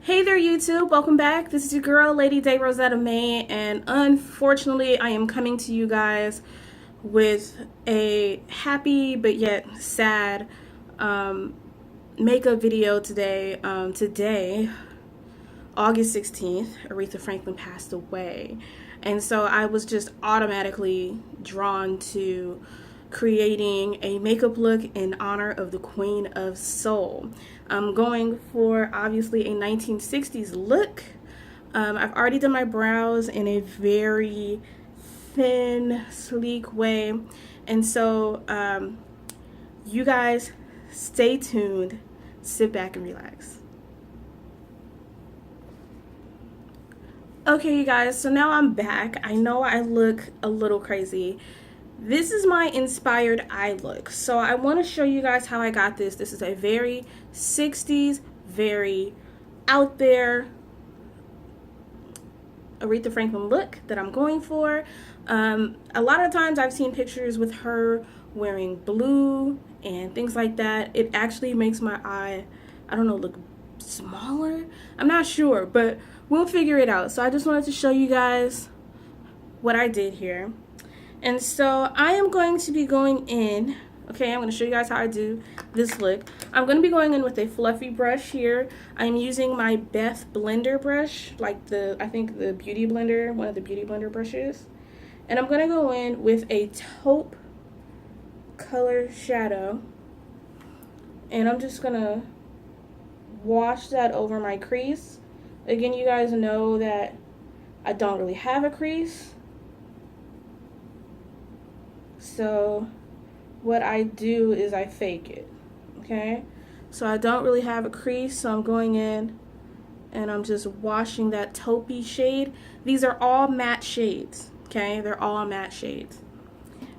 Hey there YouTube, welcome back. This is your girl Lady Day Rosetta May, and unfortunately I am coming to you guys with a happy but yet sad makeup video today. Today, August 16th, Aretha Franklin passed away, and so I was just automatically drawn to creating a makeup look in honor of the Queen of Soul. I'm going for obviously a 1960s look. I've already done my brows in a very thin, sleek way, and so you guys stay tuned, sit back and relax. Okay, you guys, so now I'm back. I know I look a little crazy. This is my inspired eye look. So I want to show you guys how I got this. This is a very 60s, very out there Aretha Franklin look that I'm going for. A lot of times I've seen pictures with her wearing blue and things like that. It actually makes my eye, I don't know, look smaller. I'm not sure, but we'll figure it out. So I just wanted to show you guys what I did here. And so I am going to be going in, okay, I'm going to show you guys how I do this look. I'm going to be going in with a fluffy brush here. I'm using my Beth blender brush, like I think the beauty blender, one of the beauty blender brushes. And I'm going to go in with a taupe color shadow. And I'm just going to wash that over my crease. Again, you guys know that I don't really have a crease. So what I do is I fake it, okay? So I don't really have a crease, so I'm going in and I'm just washing that taupey shade. These are all matte shades, okay? They're all matte shades.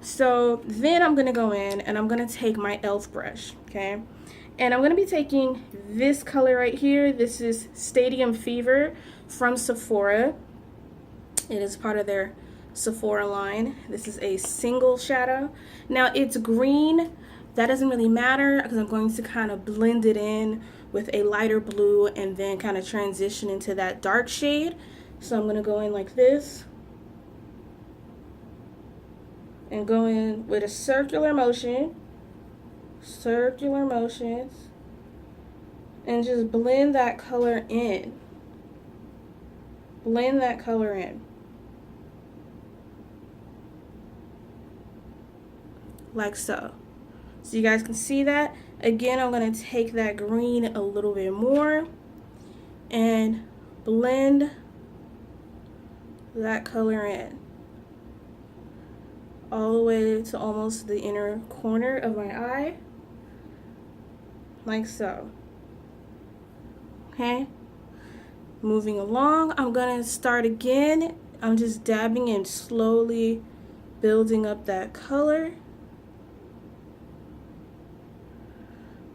So then I'm gonna go in and I'm gonna take my e.l.f. brush, okay? And I'm gonna be taking this color right here. This is Stadium Fever from Sephora. It is part of their Sephora line. This is a single shadow. Now it's green. That doesn't really matter because I'm going to kind of blend it in with a lighter blue and then kind of transition into that dark shade. So I'm going to go in like this and go in with a circular motions, and just blend that color in. Blend that color in. Like so. So you guys can see that. Again, I'm going to take that green a little bit more and blend that color in all the way to almost the inner corner of my eye, like so. Okay, moving along, I'm going to start again. I'm just dabbing and slowly building up that color.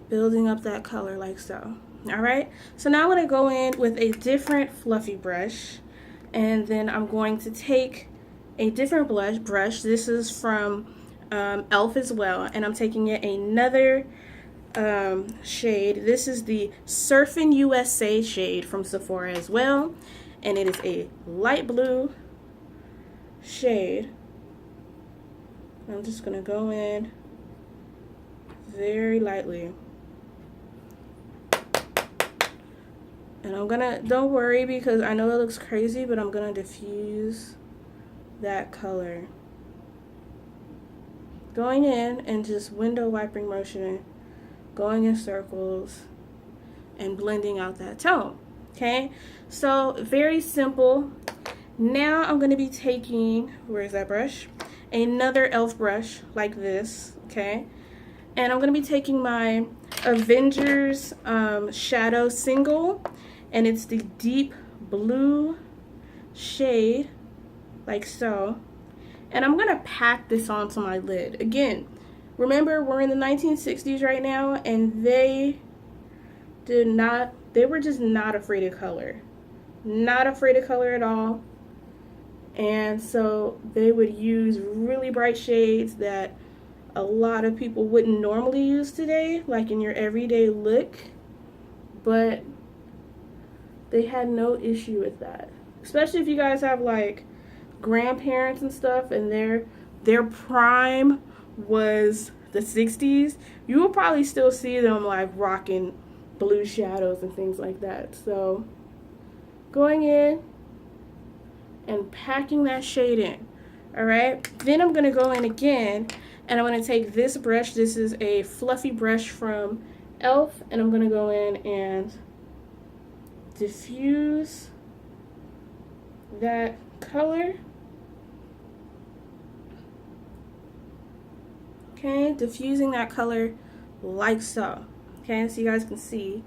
Building up that color like so. Alright, so now I'm going to go in with a different fluffy brush, and then I'm going to take a different brush. This is from e.l.f. as well, and I'm taking it another shade. This is the Surfin' USA shade from Sephora as well, and it is a light blue shade. I'm just going to go in very lightly. And I'm gonna, don't worry because I know it looks crazy, but I'm gonna diffuse that color. Going in and just window wiping motion, going in circles and blending out that tone. Okay, so very simple. Now I'm gonna be taking, where's that brush? Another e.l.f. brush like this, okay? And I'm gonna be taking my Avengers shadow single, and it's the deep blue shade like so, and I'm gonna pack this onto my lid. Again, remember we're in the 1960s right now, and they were just not afraid of color, not afraid of color at all. And so they would use really bright shades that a lot of people wouldn't normally use today, like in your everyday look. But They had no issue with that. Especially if you guys have like grandparents and stuff and their prime was the 60s, you will probably still see them like rocking blue shadows and things like that. So going in and packing that shade in. Alright, then I'm going to go in again and I'm going to take this brush. This is a fluffy brush from e.l.f. and I'm going to go in and diffuse that color. Okay, diffusing that color like so. Okay, so you guys can see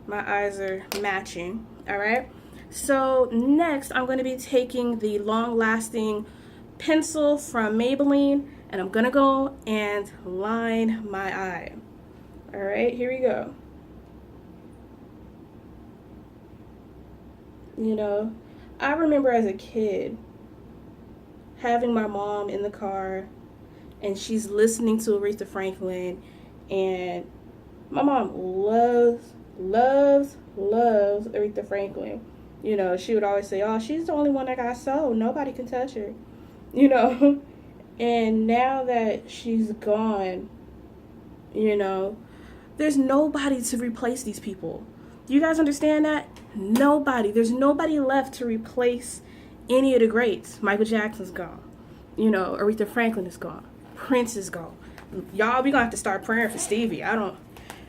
my eyes are matching. Alright, so next I'm going to be taking the long-lasting pencil from Maybelline and I'm going to go and line my eye. Alright, here we go. You know, I remember as a kid having my mom in the car and she's listening to Aretha Franklin, and my mom loves Aretha Franklin. You know, she would always say, oh, she's the only one that got soul. Nobody can touch her. You know, and now that she's gone, you know, there's nobody to replace these people. You guys understand that? Nobody. There's nobody left to replace any of the greats. Michael Jackson's gone. You know, Aretha Franklin is gone. Prince is gone. Y'all, we gonna have to start praying for Stevie. I don't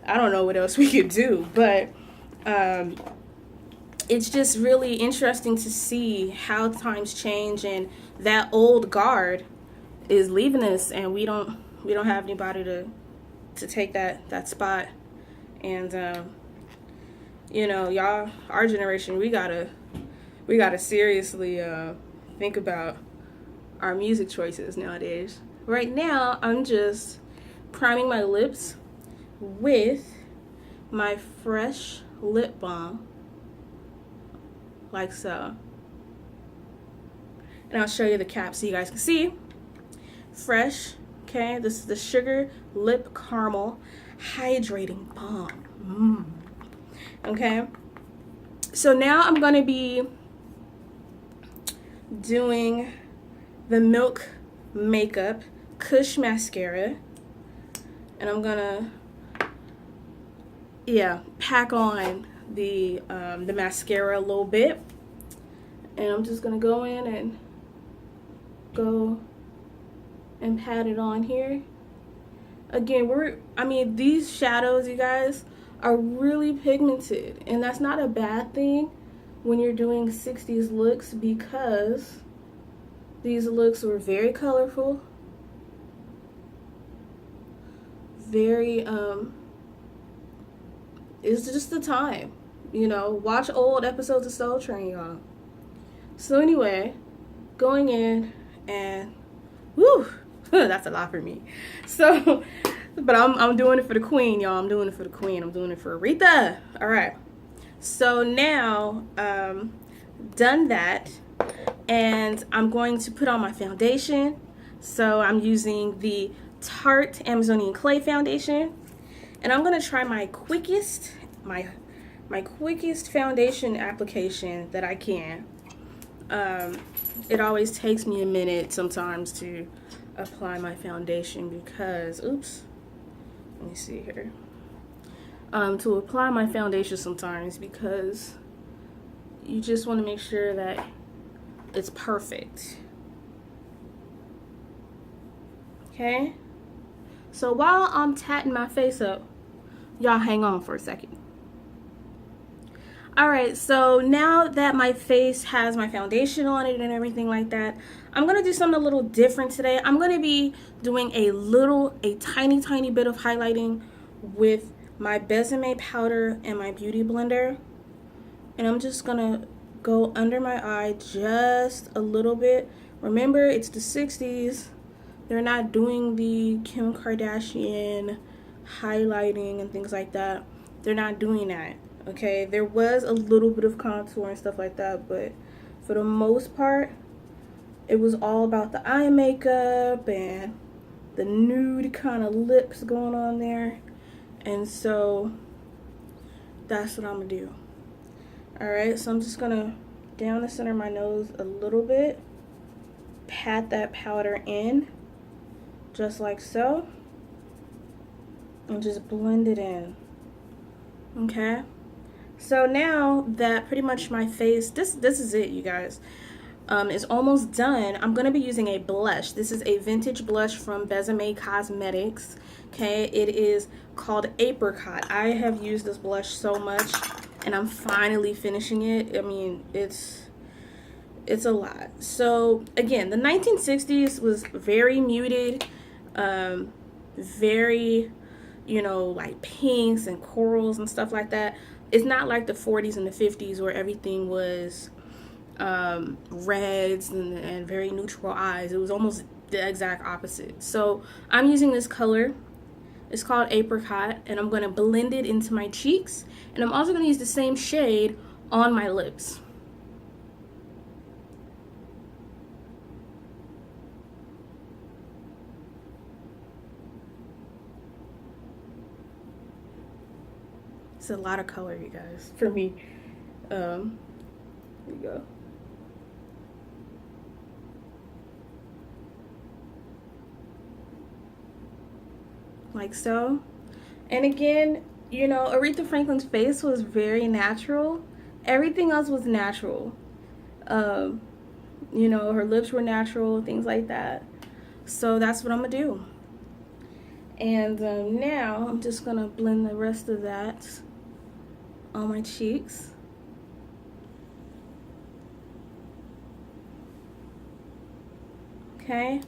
know what else we could do, but it's just really interesting to see how times change, and that old guard is leaving us, and we don't have anybody to take that spot. And you know, y'all, our generation, we gotta seriously think about our music choices nowadays. Right now, I'm just priming my lips with my fresh lip balm, like so. And I'll show you the cap so you guys can see. Fresh, okay? This is the Sugar Lip Caramel Hydrating Balm. Okay? So now I'm going to be doing the Milk Makeup Kush Mascara. And I'm going to, pack on the mascara a little bit. And I'm just going to go in and pat it on here. Again, these shadows, you guys, are really pigmented, and that's not a bad thing when you're doing 60s looks, because these looks were very colorful, very it's just the time, you know. Watch old episodes of Soul Train, y'all. So anyway, going in and woo, that's a lot for me. So, but I'm doing it for the queen, y'all. I'm doing it for the queen. I'm doing it for Aretha. All right. So now, done that, and I'm going to put on my foundation. So I'm using the Tarte Amazonian Clay foundation, and I'm gonna try my quickest foundation application that I can. It always takes me a minute sometimes to apply my foundation because, oops, let me see here. To apply my foundation sometimes because you just want to make sure that it's perfect. Okay? So while I'm tatting my face up, y'all hang on for a second. Alright, so now that my face has my foundation on it and everything like that, I'm going to do something a little different today. I'm going to be doing a tiny bit of highlighting with my Besame powder and my beauty blender. And I'm just going to go under my eye just a little bit. Remember, it's the 60s. They're not doing the Kim Kardashian highlighting and things like that. They're not doing that. Okay, there was a little bit of contour and stuff like that, but for the most part, it was all about the eye makeup and the nude kind of lips going on there. And so that's what I'm gonna do. Alright, so I'm just gonna down the center of my nose a little bit, pat that powder in, just like so, and just blend it in. Okay, so now that pretty much my face, this is it, you guys, is almost done. I'm gonna be using a blush. This is a vintage blush from Besame Cosmetics. Okay, it is called Apricot. I have used this blush so much, and I'm finally finishing it. I mean, it's a lot. So again, the 1960s was very muted, very, you know, like pinks and corals and stuff like that. It's not like the 40s and the 50s where everything was reds and very neutral eyes. It was almost the exact opposite. So I'm using this color. It's called Apricot, and I'm going to blend it into my cheeks, and I'm also going to use the same shade on my lips. It's a lot of color, you guys, for me. Here we go. Like so. And again, you know, Aretha Franklin's face was very natural. Everything else was natural. You know, her lips were natural, things like that. So that's what I'm gonna do. And now I'm just gonna blend the rest of that on my cheeks. Okay,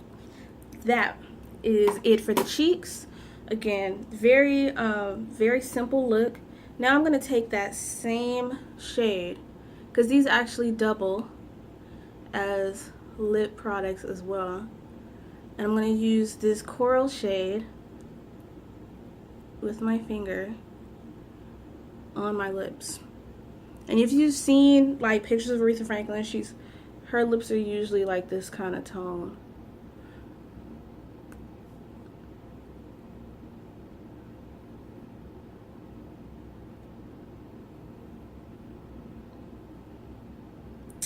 that is it for the cheeks. Again, very very simple look. Now I'm gonna take that same shade, because these actually double as lip products as well, and I'm gonna use this coral shade with my finger on my lips. And if you've seen like pictures of Aretha Franklin, her lips are usually like this kind of tone.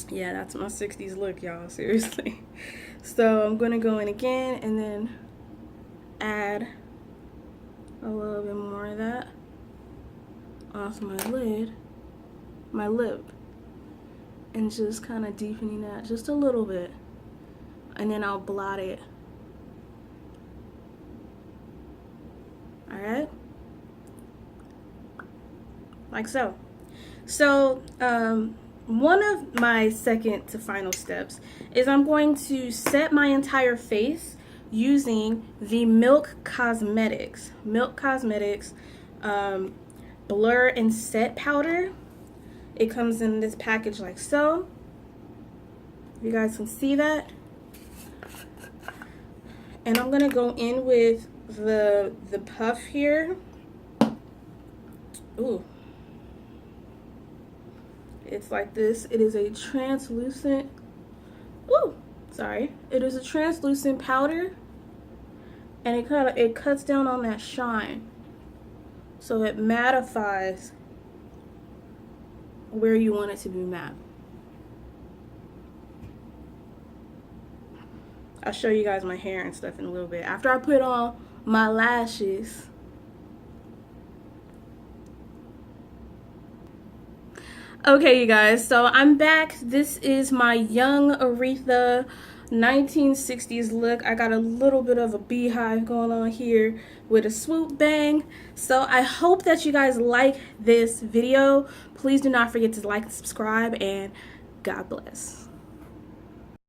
Yeah, that's my 60s look, y'all, seriously. So I'm gonna go in again and then add a little bit more of that onto my lip, and just kind of deepening that just a little bit, and then I'll blot it. All right, like so. So one of my second to final steps is I'm going to set my entire face using the Milk Cosmetics Blur and Set Powder. It comes in this package like so. You guys can see that. And I'm gonna go in with the puff here. Ooh. It's like this. It is a translucent, it is a translucent powder, and it cuts down on that shine, so it mattifies where you want it to be matte. I'll show you guys my hair and stuff in a little bit after I put on my lashes. Okay, you guys, so I'm back. This is my young Aretha 1960s look. I got a little bit of a beehive going on here with a swoop bang. So I hope that you guys like this video. Please do not forget to like and subscribe, and God bless.